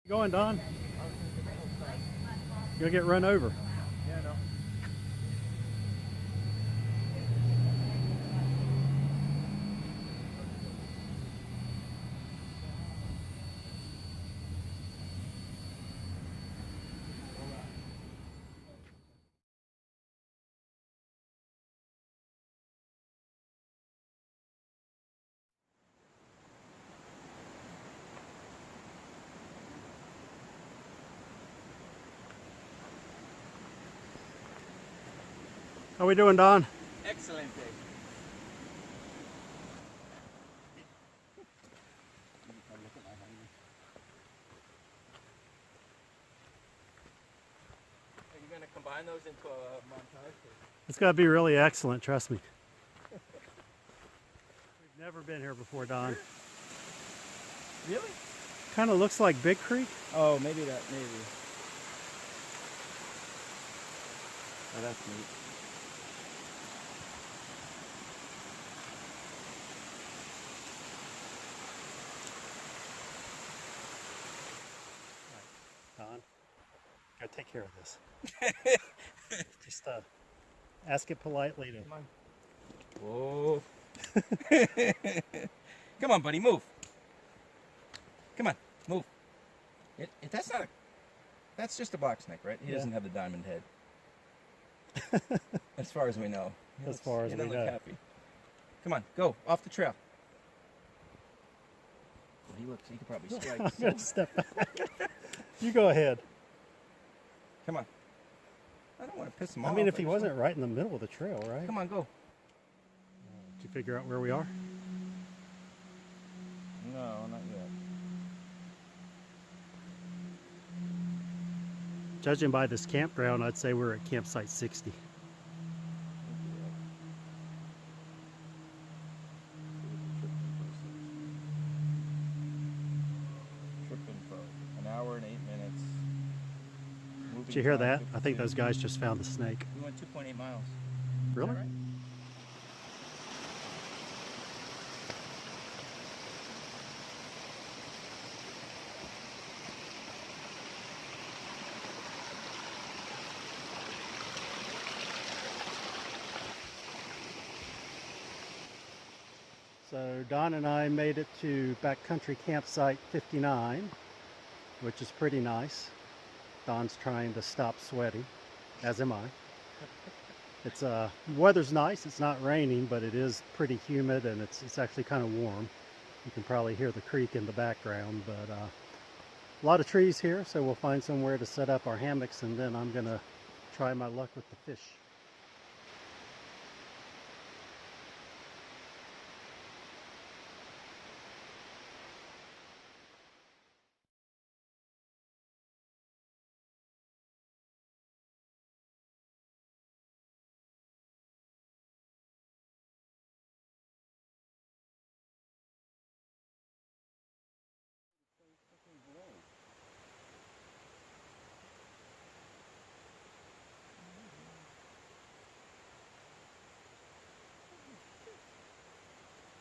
You going, Don? You'll get run over. Yeah, no. How we doing, Don? Excellent day. Are you going to combine those into a montage? It's got to be really excellent, trust me. We've never been here before, Don. Really? Kind of looks like Big Creek. Oh, maybe. Oh, that's neat. Don, gotta take care of this. Just ask it politely to. Come on. Whoa. Come on, buddy, move. Come on, move. That's not a... That's just a box neck, right? He doesn't have the diamond head. As far as we know. He As far as we doesn't know. look happy. Come on, go off the trail. Well, he could probably strike. I'm gonna step back. You go ahead. Come on. I don't want to piss him off. I mean, if he wasn't right in the middle of the trail, right? Come on, go. Did you figure out where we are? No, not yet. Judging by this campground, I'd say we're at campsite 60. Trip info. An hour and 8 minutes. Did you hear that? I think those guys just found the snake. We went 2.8 miles. Really? Is that right? So Don and I made it to backcountry campsite 59, which is pretty nice. Don's trying to stop sweating, as am I. It's weather's nice. It's not raining, but it is pretty humid, and it's actually kind of warm. You can probably hear the creek in the background, but a lot of trees here, so we'll find somewhere to set up our hammocks, and then I'm gonna try my luck with the fish.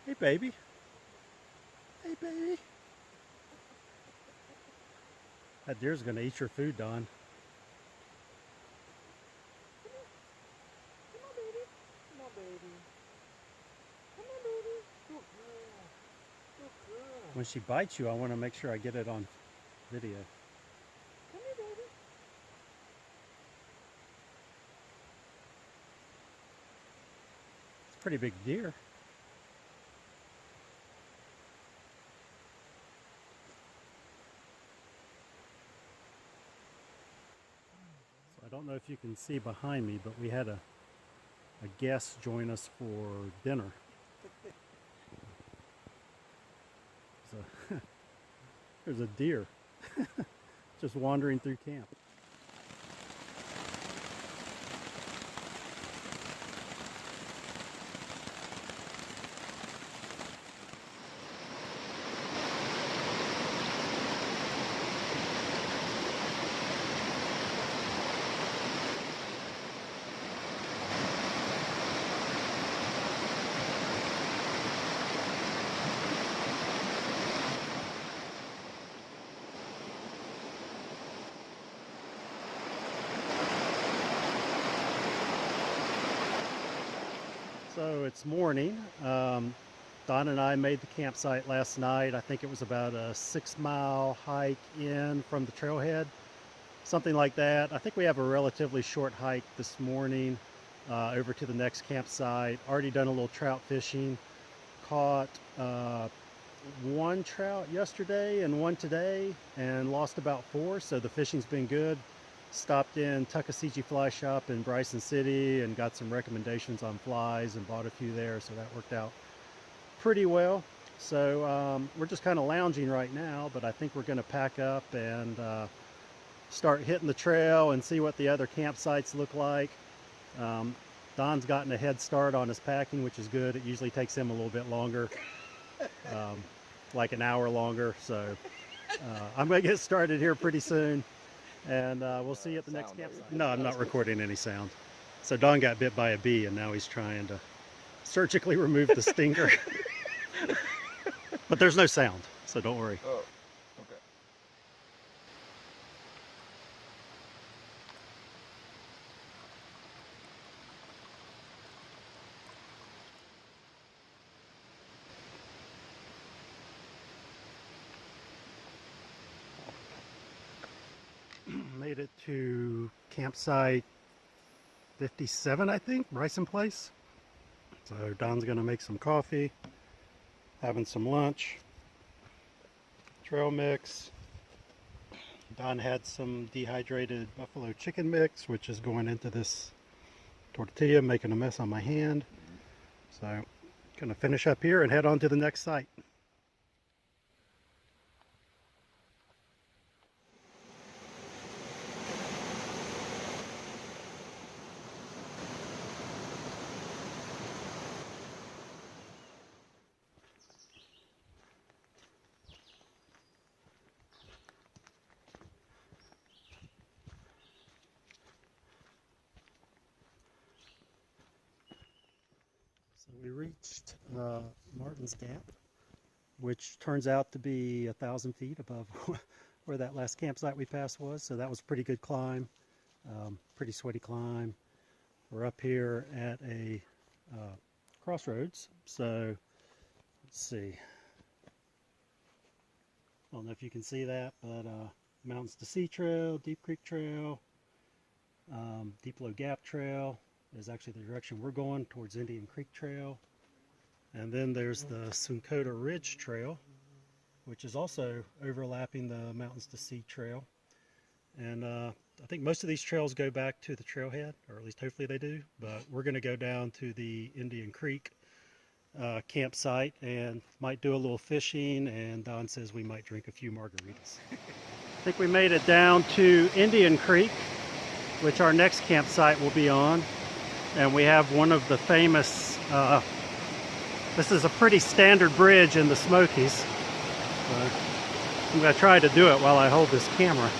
Hey, baby. Hey, baby. That deer's gonna eat your food, Don. Come on, baby. Come on, baby. Come on, baby. Good girl. Good girl. When she bites you, I want to make sure I get it on video. Come here, baby. It's a pretty big deer. I don't know if you can see behind me, but we had a guest join us for dinner. So there's a deer just wandering through camp. So it's morning. Don and I made the campsite last night. I think it was about a 6-mile hike in from the trailhead, something like that. I think we have a relatively short hike this morning over to the next campsite. Already done a little trout fishing. Caught one trout yesterday and one today and lost about 4, so the fishing's been good. Stopped in Tuckasegee Fly Shop in Bryson City and got some recommendations on flies and bought a few there, so that worked out pretty well. So we're just kind of lounging right now, but I think we're going to pack up and start hitting the trail and see what the other campsites look like. Don's gotten a head start on his packing, which is good. It usually takes him a little bit longer, like an hour longer. So I'm going to get started here pretty soon, and we'll see you at the next campsite. No, I'm not recording any sound. So Don got bit by a bee, and now he's trying to surgically remove the stinger. But there's no sound, so don't worry. Oh, okay. Made it to campsite 57, I think, Bryson Place. So Don's gonna make some coffee, having some lunch, trail mix. Don had some dehydrated buffalo chicken mix, which is going into this tortilla, making a mess on my hand. So gonna finish up here and head on to the next site. So we reached Martin's Gap, which turns out to be 1,000 feet above where that last campsite we passed was. So that was a pretty good climb, pretty sweaty climb. We're up here at a crossroads. So let's see. I don't know if you can see that, but Mountains to Sea Trail, Deep Creek Trail, Deep Low Gap Trail is actually the direction we're going, towards Indian Creek Trail. And then there's the Sunkota Ridge Trail, which is also overlapping the Mountains to Sea Trail. And I think most of these trails go back to the trailhead, or at least hopefully they do. But we're going to go down to the Indian Creek campsite and might do a little fishing, and Don says we might drink a few margaritas. I think we made it down to Indian Creek, which our next campsite will be on. And we have one of the famous, this is a pretty standard bridge in the Smokies. I'm going to try to do it while I hold this camera.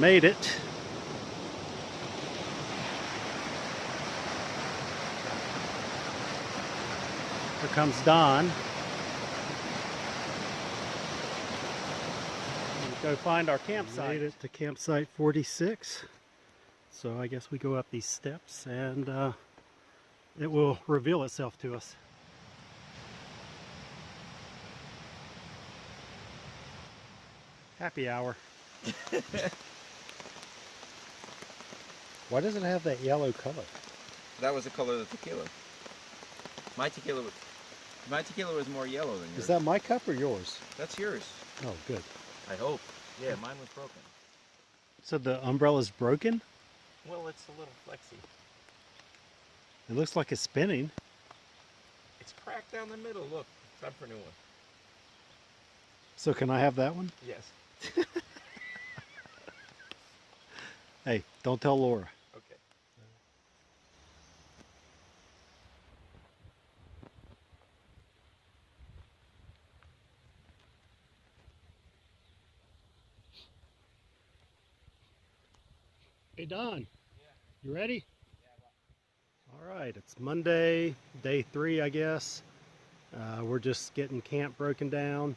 Made it. Here comes Don. Go find our campsite. Made it to campsite 46. So I guess we go up these steps and it will reveal itself to us. Happy hour. Why does it have that yellow color? That was the color of the tequila. My tequila was more yellow than yours. Is that my cup or yours? That's yours. Oh, good. I hope. Yeah, mine was broken. So the umbrella's broken? Well, it's a little flexy. It looks like it's spinning. It's cracked down the middle. Look, time for a new one. So can I have that one? Yes. Hey, don't tell Laura. Okay. Hey Don, yeah. You ready? Yeah. All right, it's Monday, day 3, I guess. We're just getting camp broken down.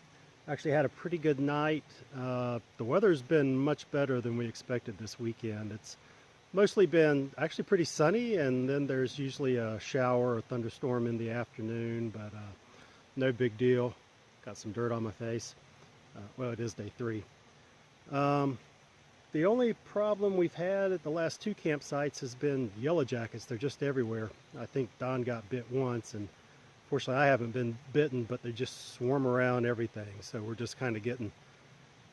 Actually had a pretty good night. The weather's been much better than we expected this weekend. It's mostly been actually pretty sunny, and then there's usually a shower or thunderstorm in the afternoon, but no big deal. Got some dirt on my face. Well, it is day 3. The only problem we've had at the last 2 campsites has been yellow jackets. They're just everywhere. I think Don got bit once, and fortunately I haven't been bitten, but they just swarm around everything. So we're just kind of getting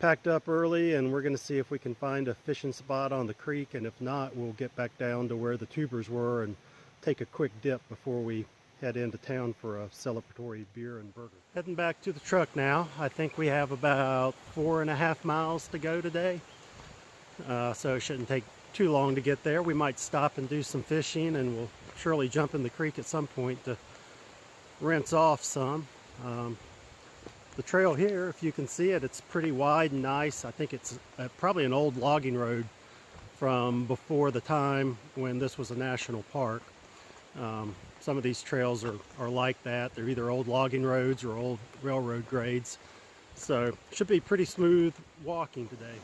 packed up early, and we're going to see if we can find a fishing spot on the creek, and if not, we'll get back down to where the tubers were and take a quick dip before we head into town for a celebratory beer and burger. Heading back to the truck now. I think we have about 4.5 miles to go today. So it shouldn't take too long to get there. We might stop and do some fishing, and we'll surely jump in the creek at some point to rinse off some. The trail here, if you can see it, it's pretty wide and nice. I think it's probably an old logging road from before the time when this was a national park. Some of these trails are like that. They're either old logging roads or old railroad grades. So should be pretty smooth walking today.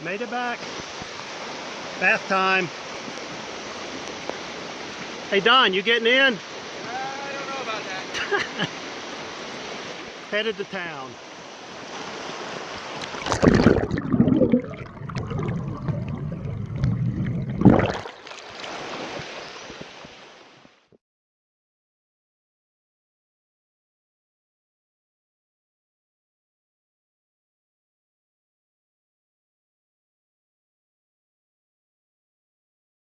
Made it back. Bath time. Hey Don, you getting in? I don't know about that. Headed to town.